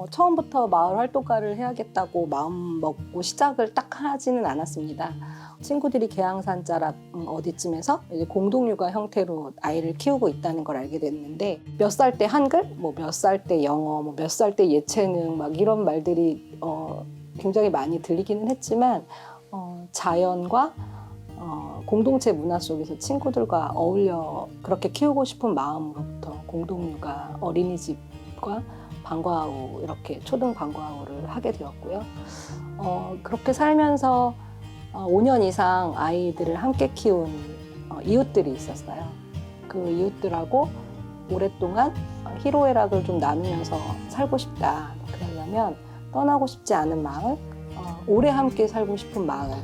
처음부터 마을 활동가를 해야겠다고 마음 먹고 시작을 딱 하지는 않았습니다. 친구들이 계양산자락 어디쯤에서 이제 공동육아 형태로 아이를 키우고 있다는 걸 알게 됐는데, 몇 살 때 한글, 뭐 몇 살 때 영어, 뭐 몇 살 때 예체능, 막 이런 말들이 굉장히 많이 들리기는 했지만, 자연과 공동체 문화 속에서 친구들과 어울려 그렇게 키우고 싶은 마음으로부터 공동육아, 어린이집과 방과후, 이렇게 초등 방과후를 하게 되었고요. 그렇게 살면서 5년 이상 아이들을 함께 키운 이웃들이 있었어요. 그 이웃들하고 오랫동안 희로애락을 좀 나누면서 살고 싶다. 그러려면 떠나고 싶지 않은 마을, 오래 함께 살고 싶은 마을,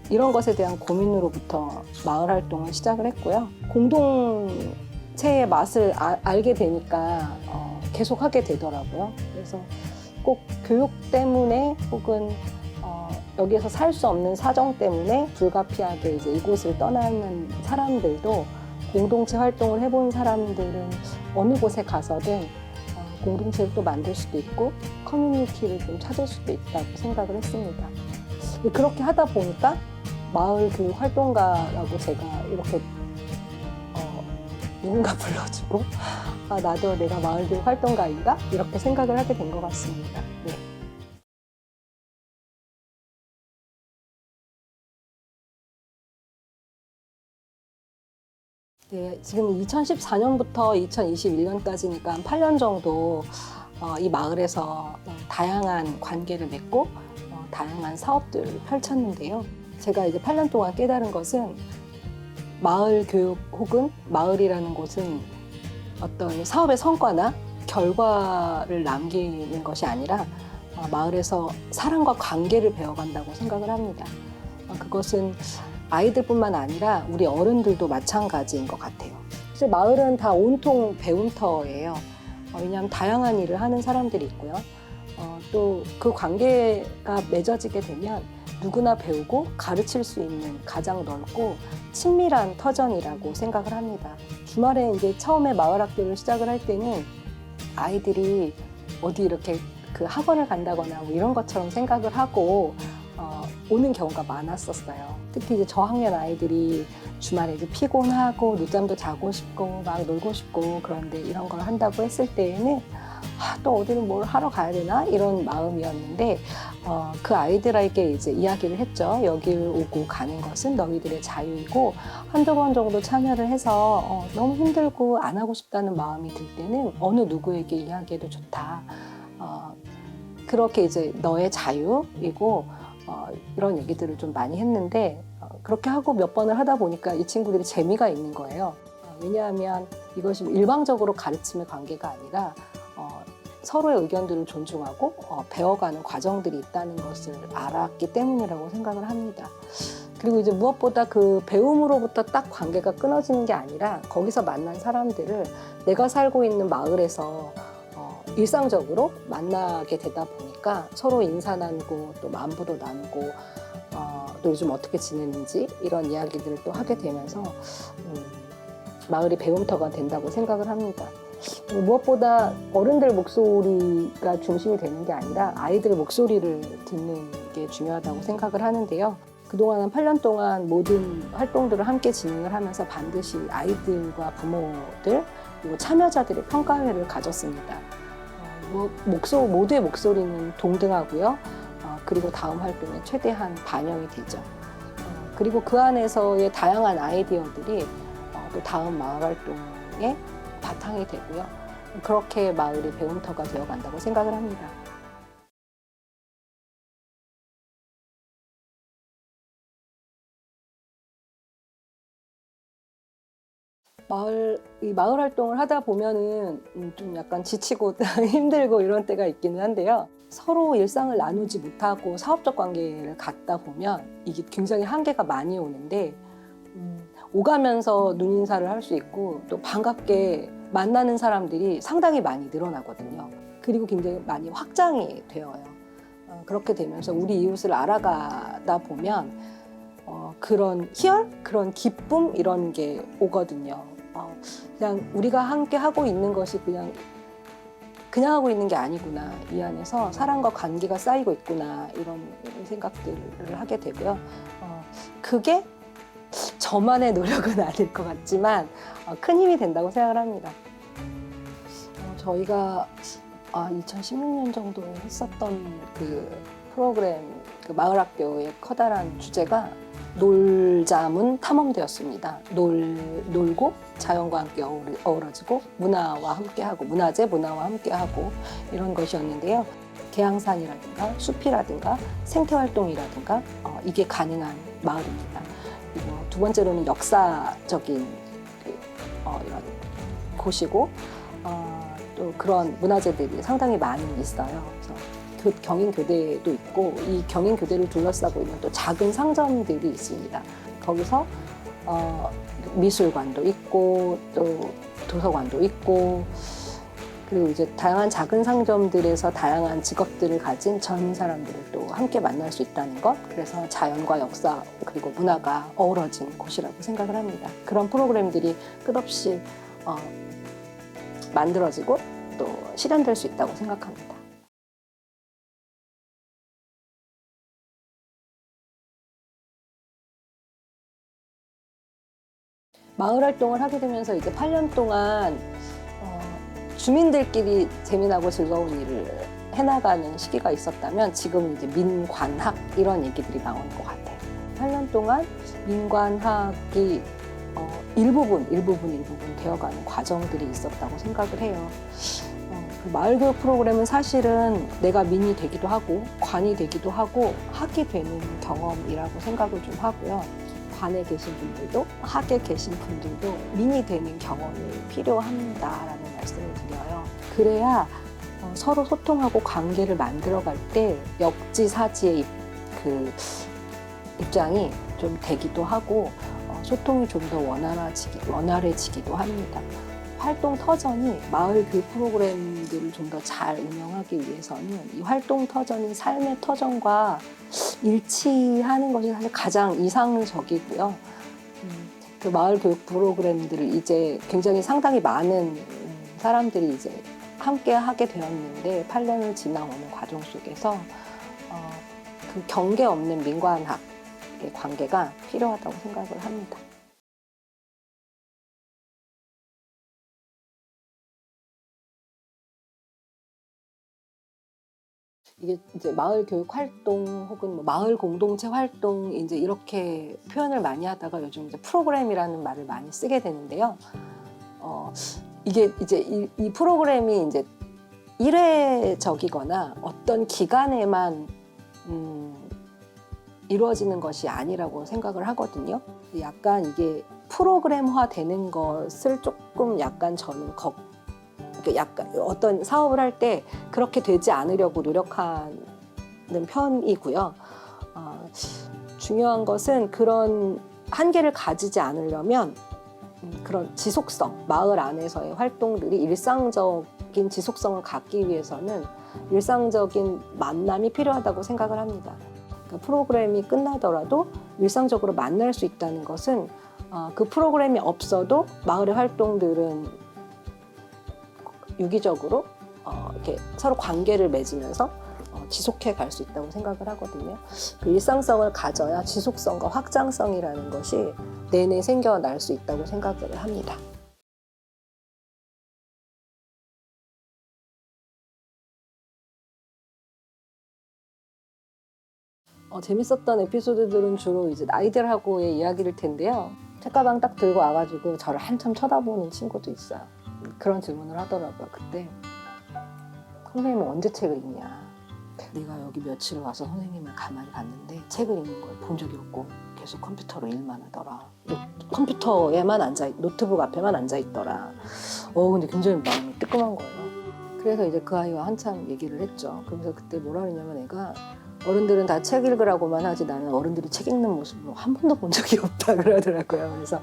이런 것에 대한 고민으로부터 마을 활동을 시작을 했고요. 공동체의 맛을 알게 되니까 계속 하게 되더라고요. 그래서 꼭 교육 때문에 혹은 여기에서 살 수 없는 사정 때문에 불가피하게 이제 이곳을 떠나는 사람들도, 공동체 활동을 해본 사람들은 어느 곳에 가서든 공동체를 또 만들 수도 있고 커뮤니티를 좀 찾을 수도 있다고 생각을 했습니다. 그렇게 하다 보니까 마을 교육 활동가라고 제가 이렇게 누군가 불러주고 나도 내가 마을 교육 활동가인가? 이렇게 생각을 하게 된 것 같습니다. 네. 네, 지금 2014년부터 2021년까지니까 한 8년 정도 이 마을에서 다양한 관계를 맺고 다양한 사업들을 펼쳤는데요. 제가 이제 8년 동안 깨달은 것은, 마을 교육 혹은 마을이라는 곳은 어떤 사업의 성과나 결과를 남기는 것이 아니라 마을에서 사람과 관계를 배워간다고 생각을 합니다. 그것은 아이들뿐만 아니라 우리 어른들도 마찬가지인 것 같아요. 사실 마을은 다 온통 배움터예요. 왜냐하면 다양한 일을 하는 사람들이 있고요. 또 그 관계가 맺어지게 되면 누구나 배우고 가르칠 수 있는 가장 넓고 친밀한 터전이라고 생각을 합니다. 주말에 이제 처음에 마을 학교를 시작을 할 때는 아이들이 어디 이렇게 그 학원을 간다거나 뭐 이런 것처럼 생각을 하고 오는 경우가 많았었어요. 특히 이제 저학년 아이들이 주말에 이제 피곤하고 늦잠도 자고 싶고 막 놀고 싶고, 그런데 이런 걸 한다고 했을 때에는 또 어디를 뭘 하러 가야 되나 이런 마음이었는데, 그 아이들에게 이제 이야기를 했죠. 여기를 오고 가는 것은 너희들의 자유이고, 한두 번 정도 참여를 해서 너무 힘들고 안 하고 싶다는 마음이 들 때는 어느 누구에게 이야기해도 좋다. 그렇게 이제 너의 자유이고 이런 얘기들을 좀 많이 했는데, 그렇게 하고 몇 번을 하다 보니까 이 친구들이 재미가 있는 거예요. 왜냐하면 이것이 일방적으로 가르침의 관계가 아니라 서로의 의견들을 존중하고 배워가는 과정들이 있다는 것을 알았기 때문이라고 생각을 합니다. 그리고 이제 무엇보다 그 배움으로부터 딱 관계가 끊어지는 게 아니라, 거기서 만난 사람들을 내가 살고 있는 마을에서 일상적으로 만나게 되다 보니까 서로 인사 나누고 또 만부도 나누고 또 요즘 어떻게 지내는지 이런 이야기들을 또 하게 되면서 마을이 배움터가 된다고 생각을 합니다. 무엇보다 어른들 목소리가 중심이 되는 게 아니라 아이들 목소리를 듣는 게 중요하다고 생각을 하는데요. 그동안 한 8년 동안 모든 활동들을 함께 진행을 하면서 반드시 아이들과 부모들 그리고 참여자들의 평가회를 가졌습니다. 모두의 목소리는 동등하고요. 그리고 다음 활동에 최대한 반영이 되죠. 그리고 그 안에서의 다양한 아이디어들이 또 다음 마을 활동에 바탕이 되고요. 그렇게 마을이 배움터가 되어간다고 생각을 합니다. 이 마을 활동을 하다 보면은 좀 약간 지치고 힘들고 이런 때가 있기는 한데요. 서로 일상을 나누지 못하고 사업적 관계를 갖다 보면 이게 굉장히 한계가 많이 오는데, 오가면서 눈인사를 할 수 있고 또 반갑게 만나는 사람들이 상당히 많이 늘어나거든요. 그리고 굉장히 많이 확장이 되어요. 그렇게 되면서 우리 이웃을 알아가다 보면 그런 희열, 그런 기쁨 이런 게 오거든요. 그냥 우리가 함께 하고 있는 것이 그냥 그냥 하고 있는 게 아니구나, 이 안에서 사람과 관계가 쌓이고 있구나, 이런 생각들을 하게 되고요. 그게 저만의 노력은 아닐 것 같지만 큰 힘이 된다고 생각을 합니다. 저희가 2016년 정도에 했었던 그 프로그램, 그 마을학교의 커다란 주제가 놀자문 탐험대였습니다. 놀고 자연과 함께 어우러지고 문화와 함께하고, 문화와 함께하고, 이런 것이었는데요. 계양산이라든가 숲이라든가 생태활동이라든가 이게 가능한 마을입니다. 그리고 두 번째로는 역사적인 이런 곳이고, 또 그런 문화재들이 상당히 많이 있어요. 그래서 경인교대도 있고, 이 경인교대를 둘러싸고 있는 또 작은 상점들이 있습니다. 거기서 미술관도 있고, 또 도서관도 있고, 그리고 이제 다양한 작은 상점들에서 다양한 직업들을 가진 젊은 사람들을 또 함께 만날 수 있다는 것, 그래서 자연과 역사 그리고 문화가 어우러진 곳이라고 생각을 합니다. 그런 프로그램들이 끝없이 만들어지고 또 실현될 수 있다고 생각합니다. 마을 활동을 하게 되면서 이제 8년 동안 주민들끼리 재미나고 즐거운 일을 해나가는 시기가 있었다면 지금 이제 민관학 이런 얘기들이 나오는 것 같아요. 8년 동안 민관학이 일부분 되어가는 과정들이 있었다고 생각을 해요. 그 마을교육 프로그램은 사실은 내가 민이 되기도 하고 관이 되기도 하고 하게 되는 경험이라고 생각을 좀 하고요. 관에 계신 분들도 학에 계신 분들도 민이 되는 경험이 필요합니다라는 말씀을 드려요. 그래야 서로 소통하고 관계를 만들어갈 때 역지사지의 그 입장이 좀 되기도 하고 소통이 좀 더 원활해지기도 합니다. 활동 터전이 마을 교육 프로그램들을 좀 더 잘 운영하기 위해서는 이 활동 터전이 삶의 터전과 일치하는 것이 사실 가장 이상적이고요. 그 마을 교육 프로그램들을 이제 굉장히 상당히 많은 사람들이 이제 함께 하게 되었는데 8년을 지나오는 과정 속에서 그 경계 없는 민관학의 관계가 필요하다고 생각을 합니다. 이게 이제 마을 교육 활동 혹은 뭐 마을 공동체 활동 이제 이렇게 표현을 많이 하다가 요즘 이제 프로그램이라는 말을 많이 쓰게 되는데요. 이게 이제 이 프로그램이 이제 일회적이거나 어떤 기간에만 이루어지는 것이 아니라고 생각을 하거든요. 약간 이게 프로그램화 되는 것을 조금 약간 저는 약간 어떤 사업을 할 때 그렇게 되지 않으려고 노력하는 편이고요. 중요한 것은 그런 한계를 가지지 않으려면 그런 지속성, 마을 안에서의 활동들이 일상적인 지속성을 갖기 위해서는 일상적인 만남이 필요하다고 생각을 합니다. 그러니까 프로그램이 끝나더라도 일상적으로 만날 수 있다는 것은 그 프로그램이 없어도 마을의 활동들은 유기적으로 이렇게 서로 관계를 맺으면서 지속해 갈 수 있다고 생각을 하거든요. 그 일상성을 가져야 지속성과 확장성이라는 것이 내내 생겨날 수 있다고 생각을 합니다. 재밌었던 에피소드들은 주로 이제 아이들하고의 이야기일 텐데요. 책가방 딱 들고 와가지고 저를 한참 쳐다보는 친구도 있어요. 그런 질문을 하더라고요. 그때 선생님은 언제 책을 읽냐. 내가 여기 며칠 와서 선생님을 가만히 봤는데 책을 읽는 걸 본 적이 없고 계속 컴퓨터로 일만 하더라. 컴퓨터에만 노트북 앞에만 앉아있더라. 근데 굉장히 마음이 뜨끔한 거예요. 그래서 이제 그 아이와 한참 얘기를 했죠. 그래서 그때 뭐라 그러냐면 애가 어른들은 다 책 읽으라고만 하지 나는 어른들이 책 읽는 모습을 한 번도 본 적이 없다 그러더라고요. 그래서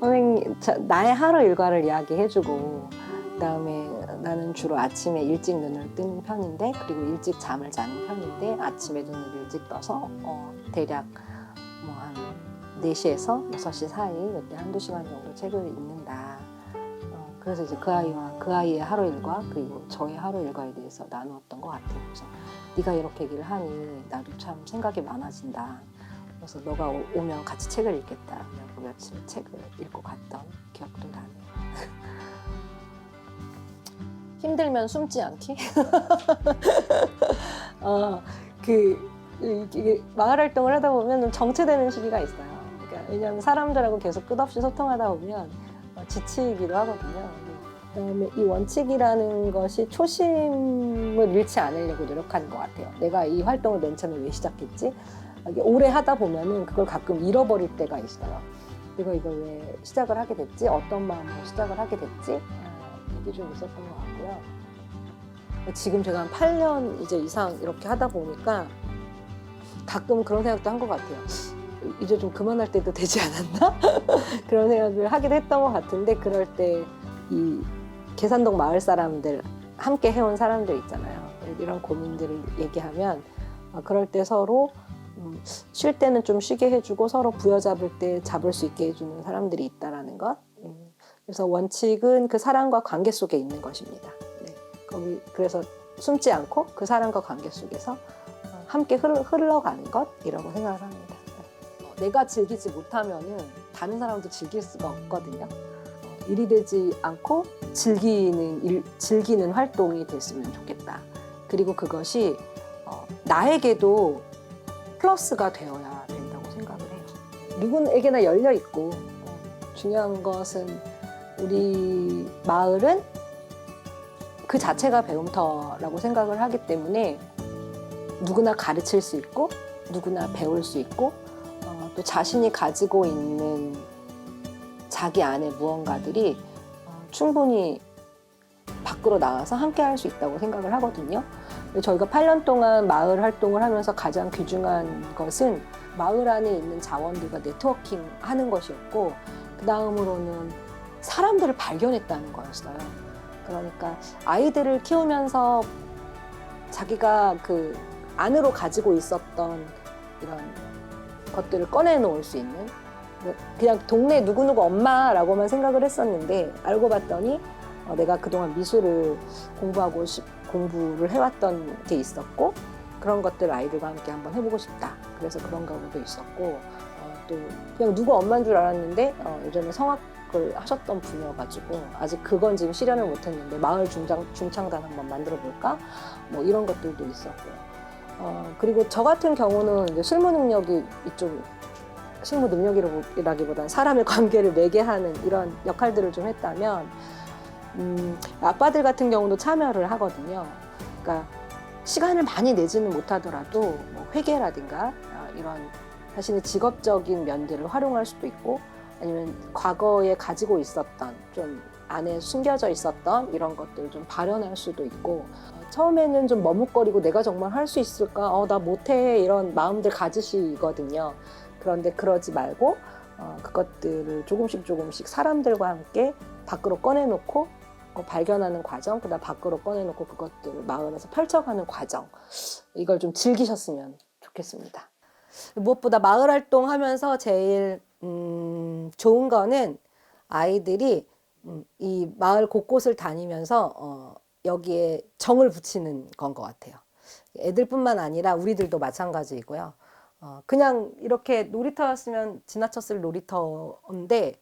선생님 나의 하루 일과를 이야기해주고 그다음에 나는 주로 아침에 일찍 눈을 뜨는 편인데 그리고 일찍 잠을 자는 편인데 아침에 눈을 일찍 떠서 대략 뭐 한 4시에서 6시 사이 이때 한두 시간 정도 책을 읽는다. 그래서 이제 그 아이와 그 아이의 하루 일과 그리고 저의 하루 일과에 대해서 나누었던 것 같아요. 그래서 네가 이렇게 얘기를 하니 나도 참 생각이 많아진다. 그래서 너가 오면 같이 책을 읽겠다. 그래서 며칠 책을 읽고 갔던 기억도 나네요. 힘들면 숨지 않기? 이게 마을 활동을 하다 보면 정체되는 시기가 있어요. 그러니까 왜냐하면 사람들하고 계속 끝없이 소통하다 보면 지치기도 하거든요. 그다음에 이 원칙이라는 것이 초심을 잃지 않으려고 노력하는 것 같아요. 내가 이 활동을 맨 처음에 왜 시작했지? 이게 오래 하다 보면은 그걸 가끔 잃어버릴 때가 있어요. 내가 이걸 왜 시작을 하게 됐지? 어떤 마음으로 시작을 하게 됐지? 이게 좀 있었던 것 같고요. 지금 제가 한 8년 이제 이상 이렇게 하다 보니까 가끔 그런 생각도 한 것 같아요. 이제 좀 그만할 때도 되지 않았나? 그런 생각을 하기도 했던 것 같은데, 그럴 때 이 계산동 마을 사람들, 함께 해온 사람들 있잖아요. 이런 고민들을 얘기하면 그럴 때 서로 쉴 때는 좀 쉬게 해주고 서로 부여잡을 때 잡을 수 있게 해주는 사람들이 있다라는 것. 그래서 원칙은 그 사람과 관계 속에 있는 것입니다. 네. 그래서 숨지 않고 그 사람과 관계 속에서 함께 흘러가는 것이라고 생각을 합니다. 내가 즐기지 못하면은 다른 사람도 즐길 수가 없거든요. 일이 되지 않고 즐기는 활동이 됐으면 좋겠다. 그리고 그것이 나에게도 플러스가 되어야 된다고 생각을 해요. 누구에게나 열려 있고 중요한 것은 우리 마을은 그 자체가 배움터라고 생각을 하기 때문에 누구나 가르칠 수 있고 누구나 배울 수 있고 또 자신이 가지고 있는 자기 안의 무언가들이 충분히 밖으로 나와서 함께 할 수 있다고 생각을 하거든요. 저희가 8년 동안 마을 활동을 하면서 가장 귀중한 것은 마을 안에 있는 자원들과 네트워킹 하는 것이었고, 그 다음으로는 사람들을 발견했다는 거였어요. 그러니까 아이들을 키우면서 자기가 그 안으로 가지고 있었던 이런 것들을 꺼내놓을 수 있는, 그냥 동네 누구누구 엄마라고만 생각을 했었는데 알고 봤더니 내가 그동안 미술을 공부를 해왔던 게 있었고, 그런 것들 아이들과 함께 한번 해보고 싶다. 그래서 그런 경우도 있었고, 또 그냥 누구 엄마인 줄 알았는데 예전에 성악을 하셨던 분이어가지고 아직 그건 지금 실현을 못했는데 마을 중창단 한번 만들어 볼까? 뭐 이런 것들도 있었고요. 그리고 저 같은 경우는 이제 실무 능력이라기보다는 사람의 관계를 매개하는 이런 역할들을 좀 했다면, 아빠들 같은 경우도 참여를 하거든요. 그러니까 시간을 많이 내지는 못하더라도 뭐 회계라든가 이런 자신의 직업적인 면들을 활용할 수도 있고, 아니면 과거에 가지고 있었던 좀 안에 숨겨져 있었던 이런 것들을 좀 발현할 수도 있고, 처음에는 좀 머뭇거리고 내가 정말 할 수 있을까? 나 못해. 이런 마음들 가지시거든요. 그런데 그러지 말고 그것들을 조금씩 사람들과 함께 밖으로 꺼내놓고 발견하는 과정, 그다음 밖으로 꺼내놓고 그것들을 마을에서 펼쳐가는 과정, 이걸 좀 즐기셨으면 좋겠습니다. 무엇보다 마을 활동하면서 제일 좋은 거는 아이들이 이 마을 곳곳을 다니면서 여기에 정을 붙이는 건 것 같아요. 애들뿐만 아니라 우리들도 마찬가지이고요. 그냥 이렇게 놀이터였으면 지나쳤을 놀이터인데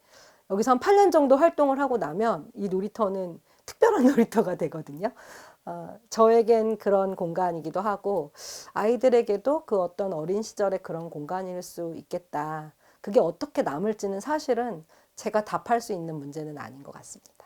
여기서 한 8년 정도 활동을 하고 나면 이 놀이터는 특별한 놀이터가 되거든요. 저에겐 그런 공간이기도 하고 아이들에게도 그 어떤 어린 시절의 그런 공간일 수 있겠다. 그게 어떻게 남을지는 사실은 제가 답할 수 있는 문제는 아닌 것 같습니다.